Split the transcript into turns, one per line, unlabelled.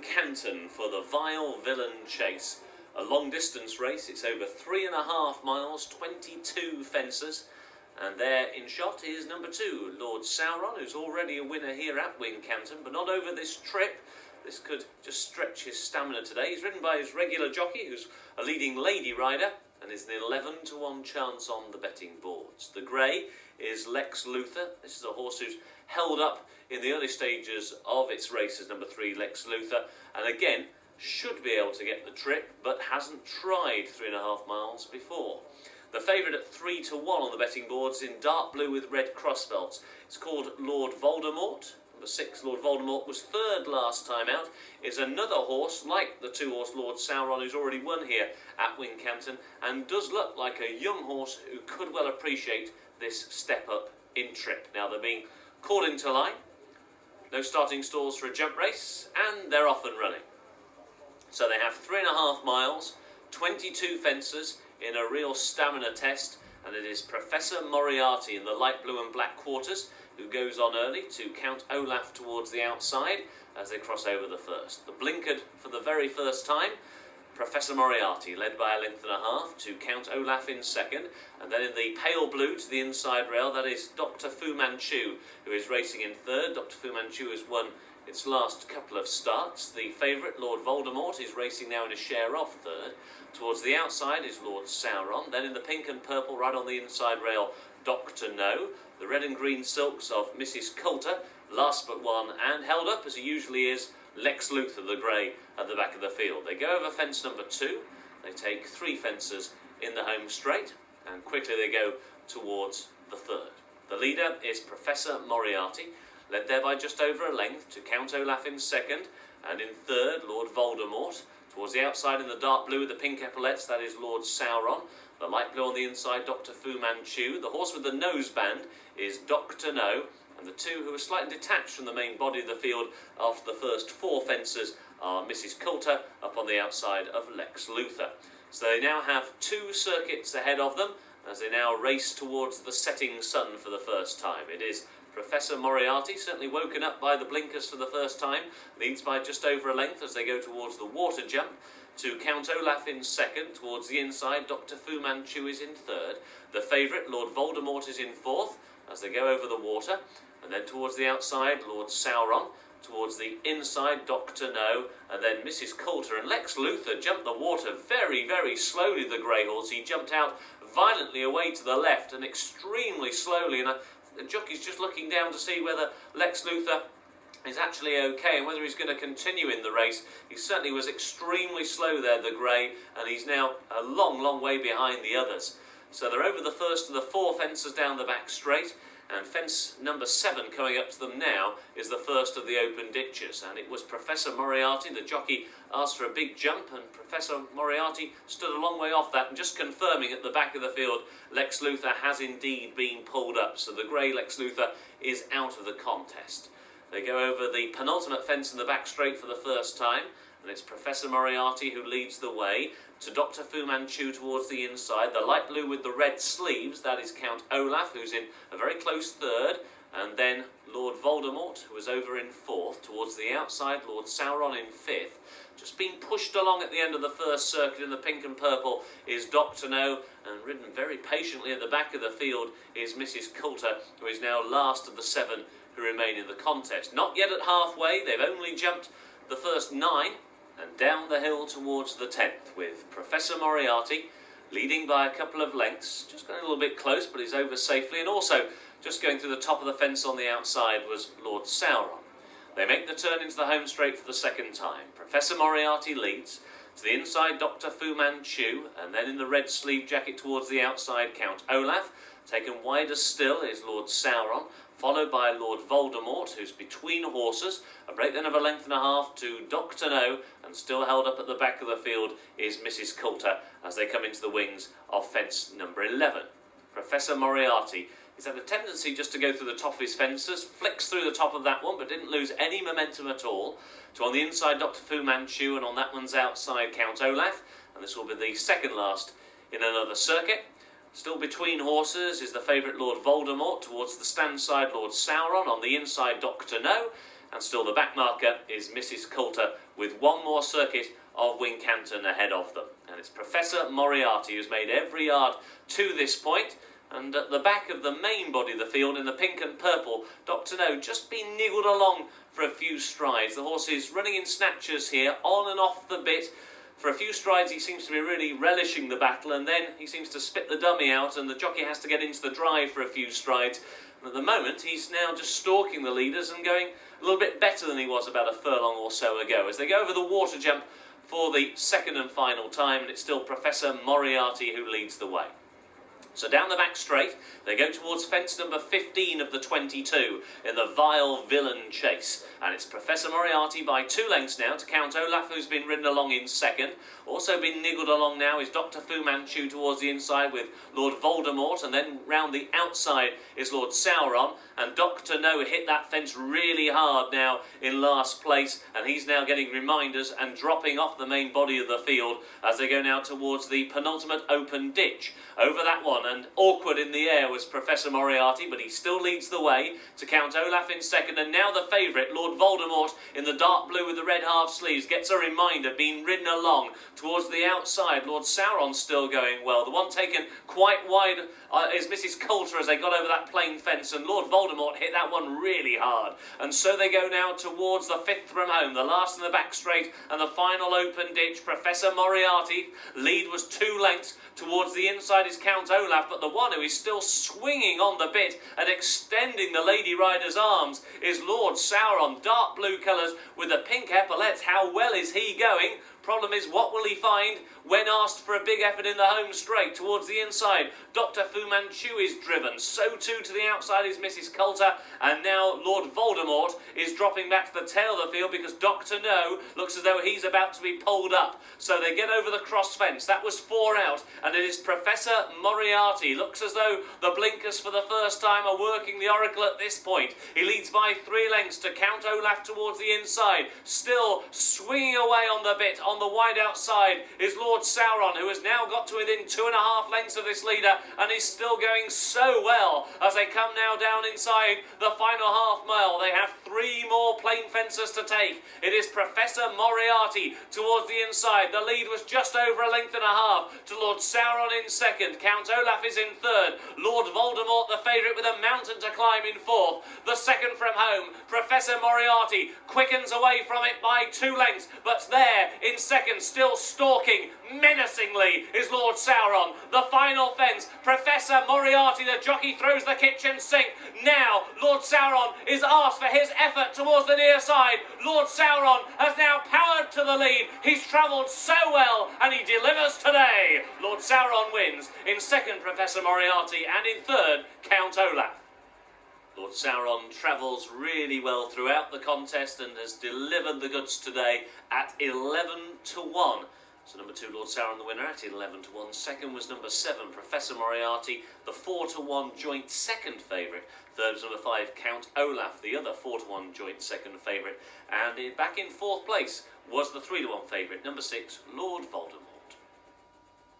Wincanton for the Vile Villain Chase. A long distance race, it's over 3.5 miles, 22 fences. And there in shot is number 2, Lord Sauron, who's already a winner here at Wincanton, but not over this trip. This could just stretch his stamina today. He's ridden by his regular jockey, who's a leading lady rider, and is an 11-to-1 chance on the betting boards. The grey is Lex Luthor. This is a horse who's held up in the early stages of its race as number 3, Lex Luthor, and again should be able to get the trip, but hasn't tried 3.5 miles before. The favourite at 3-to-1 on the betting boards in dark blue with red crossbelts. It's called Lord Voldemort. Number 6, Lord Voldemort, was third last time out. Is another horse like the 2-horse Lord Sauron, who's already won here at Wincanton, and does look like a young horse who could well appreciate this step up in trip. Now they're being called into line. No starting stalls for a jump race, and they're off and running. So they have 3.5 miles, 22 fences in a real stamina test, and it is Professor Moriarty in the light blue and black quarters who goes on early to Count Olaf towards the outside as they cross over the first. The blinkered for the very first time, Professor Moriarty led by 1.5 to Count Olaf in second, and then in the pale blue to the inside rail, that is Dr. Fu Manchu, who is racing in third. Dr. Fu Manchu has won its last couple of starts. The favourite, Lord Voldemort, is racing now in a share of third. Towards the outside is Lord Sauron. Then in the pink and purple, right on the inside rail, Dr. No. The red and green silks of Mrs. Coulter, last but one, and held up as he usually is, Lex Luthor, the grey, at the back of the field. They go over fence number 2. They take 3 fences in the home straight, and quickly they go towards the third. The leader is Professor Moriarty, led there by just over a length to Count Olaf in second, and in third, Lord Voldemort. Towards the outside in the dark blue with the pink epaulettes, that is Lord Sauron. The light blue on the inside, Dr. Fu Manchu. The horse with the noseband is Dr. No. And the 2 who are slightly detached from the main body of the field after the first 4 fences are Mrs. Coulter up on the outside of Lex Luthor. So they now have 2 circuits ahead of them as they now race towards the setting sun for the first time. It is Professor Moriarty, certainly woken up by the blinkers for the first time, leads by just over a length as they go towards the water jump, to Count Olaf in second. Towards the inside, Dr. Fu Manchu is in third. The favourite, Lord Voldemort, is in fourth as they go over the water. And then towards the outside, Lord Sauron. Towards the inside, Dr. No. And then Mrs. Coulter and Lex Luthor jumped the water very, very slowly, the grey horse. He jumped out violently away to the left and extremely slowly. And the jockey's just looking down to see whether Lex Luthor is actually okay and whether he's going to continue in the race. He certainly was extremely slow there, the grey, and he's now a long, long way behind the others. So they're over the first of the 4 fences down the back straight, and fence number 7 coming up to them now is the first of the open ditches, and it was Professor Moriarty. The jockey asked for a big jump, and Professor Moriarty stood a long way off that, and just confirming at the back of the field, Lex Luthor has indeed been pulled up, so the grey Lex Luthor is out of the contest. They go over the penultimate fence in the back straight for the first time, and it's Professor Moriarty who leads the way to Dr. Fu Manchu towards the inside. The light blue with the red sleeves, that is Count Olaf, who's in a very close third, and then Lord Voldemort, who is over in fourth. Towards the outside, Lord Sauron in fifth. Just being pushed along at the end of the first circuit in the pink and purple is Dr. No, and ridden very patiently at the back of the field is Mrs. Coulter, who is now last of the 7 who remain in the contest. Not yet at halfway, they've only jumped the first 9, and down the hill towards the 10th, with Professor Moriarty leading by a couple of lengths. Just got a little bit close, but he's over safely, and also just going through the top of the fence on the outside was Lord Sauron. They make the turn into the home straight for the second time. Professor Moriarty leads. To the inside, Dr. Fu Manchu, and then in the red sleeve jacket towards the outside, Count Olaf. Taken wider still is Lord Sauron, followed by Lord Voldemort, who's between horses. A break then of 1.5 lengths to Dr. No, and still held up at the back of the field is Mrs. Coulter as they come into the wings of fence number 11. Professor Moriarty He's had a tendency just to go through the top of his fences, flicks through the top of that one, but didn't lose any momentum at all. So on the inside, Dr. Fu Manchu, and on that one's outside, Count Olaf. And this will be the second last in another circuit. Still between horses is the favourite Lord Voldemort, towards the stand side Lord Sauron, on the inside Dr. No, and still the back marker is Mrs. Coulter with one more circuit of Wincanton ahead of them. And it's Professor Moriarty who's made every yard to this point. And at the back of the main body of the field, in the pink and purple, Dr. No just been niggled along for a few strides. The horse is running in snatches here, on and off the bit. For a few strides he seems to be really relishing the battle, and then he seems to spit the dummy out and the jockey has to get into the drive for a few strides. And at the moment he's now just stalking the leaders and going a little bit better than he was about a furlong or so ago as they go over the water jump for the second and final time, and it's still Professor Moriarty who leads the way. So down the back straight, they go towards fence number 15 of the 22 in the Vile Villain Chase. And it's Professor Moriarty by 2 lengths now to Count Olaf, who's been ridden along in second. Also been niggled along now is Dr. Fu Manchu towards the inside with Lord Voldemort, and then round the outside is Lord Sauron. And Dr. No hit that fence really hard now in last place, and he's now getting reminders and dropping off the main body of the field as they go now towards the penultimate open ditch. Over that one, and awkward in the air, was Professor Moriarty, but he still leads the way to Count Olaf in second, and now the favourite, Lord Voldemort, in the dark blue with the red half sleeves, gets a reminder, being ridden along towards the outside. Lord Sauron's still going well. The one taken quite wide is Mrs. Coulter as they got over that plain fence, and Lord Voldemort hit that one really hard. And so they go now towards the fifth from home, the last in the back straight, and the final open ditch. Professor Moriarty, lead was 2 lengths. Towards the inside is Count Olaf, but the one who is still swinging on the bit and extending the Lady Rider's arms is Lord Sauron, dark blue colours with the pink epaulets. How well is he going? Problem is, what will he find when asked for a big effort in the home straight? Towards the inside, Dr. Fu Manchu is driven. So too to the outside is Mrs. Coulter. And now Lord Voldemort is dropping back to the tail of the field because Dr. No looks as though he's about to be pulled up. So they get over the cross fence. That was 4 out. And it is Professor Moriarty. Looks as though the blinkers for the first time are working the oracle at this point. He leads by 3 lengths to Count Olaf towards the inside. Still swinging away on the bit. On the wide outside is Lord Sauron, who has now got to within 2.5 lengths of this leader and is still going so well as they come now down inside the final half mile. They have 3 more plain fences to take. It is Professor Moriarty towards the inside. The lead was just over 1.5 lengths to Lord Sauron in second. Count Olaf is in third. Lord Voldemort, the favourite, with a mountain to climb in fourth. The second from home, Professor Moriarty, quickens away from it by 2 lengths, but there in second, still stalking menacingly, is Lord Sauron. The final fence, Professor Moriarty, the jockey, throws the kitchen sink. Now Lord Sauron is asked for his effort towards the near side. Lord Sauron has now powered to the lead. He's travelled so well and he delivers today. Lord Sauron wins. In second, Professor Moriarty, and in third, Count Olaf. Lord Sauron travels really well throughout the contest and has delivered the goods today at 11-1. So number 2, Lord Sauron, the winner at 11-1. Second was number 7, Professor Moriarty, the 4-1 joint second favourite. Third was number 5, Count Olaf, the other 4-1 joint second favourite. And back in 4th place was the 3-1 favourite, number 6, Lord Voldemort.